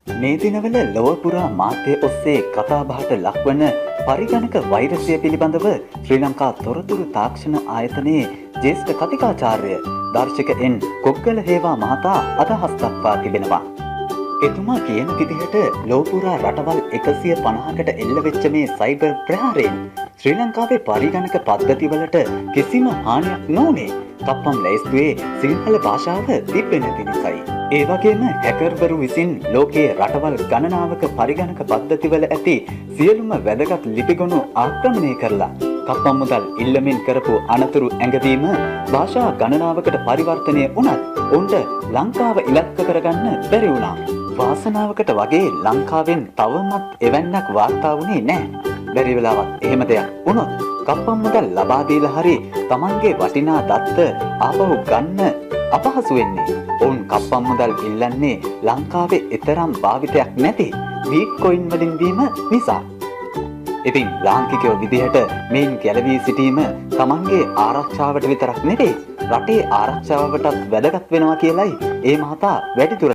මේ දිනවල ලොව පුරා මාධ්‍ය ඔස්සේ කතාබහට ලක්වන පරිගණක වෛරසය පිළිබඳව ශ්‍රී ලංකා තොරතුරු තාක්ෂණ ආයතනයේ ජ්‍යෙෂ්ඨ කතිකාචාර්ය දර්ශක එන් කොග්ගල හේවා මහතා අදහස් දක්වා තිබෙනවා. එතුමා කියන විදිහට ලොව පුරා රටවල් 150කට එල්ල වෙච්ච මේ සයිබර් ප්‍රහාරයෙන් ශ්‍රී ලංකාවේ පරිගණක පද්ධතිවලට කිසිම හානියක් නොවුනේ කප්පම් ලැයිස්තුවේ සිංහල භාෂාව තිබෙන නිසායි. ඒ වගේම හැකර්වරු විසින් ලෝකයේ රටවල් ගණනාවක පරිගණක පද්ධතිවල ඇති සියලුම වැදගත් ලිපිගොනු ආක්‍රමණය කරලා කප්පම් මුදල් ඉල්ලමින් කරපු අනතුරු ඇඟවීම භාෂා ගණනාවකට පරිවර්තනය වුණත් උන්ට ලංකාව ඉලක්ක කරගන්න බැරි වුණා. වාසනාවකට වගේ ලංකාවෙන් තවමත් එවැන්නක් වාර්තා වුණේ නැහැ. බැරි වෙලාවත් එහෙම දෙයක් වුණොත් කප්පම් මුදල් ලබා දීලා හරි Tamanගේ වටිනා දත්ත ආපහු ගන්න අපහසු වෙන්නේ. ඔවුන් කප්පම් මුදල් ඉල්ලන්නේ ලංකාවේ ඊතරම් භාවිතයක් නැති බීට්කොයින් වලින් වීම නිසා. ඉතින් ලාංකිකයෝ විදිහට මේන් ගැලවී සිටීම Tamanගේ ආරක්ෂාවට විතරක් නෙවෙයි රටේ ආරක්ෂාවටත් වැදගත් වෙනවා කියලයි ඒ මහතා වැඩිදුර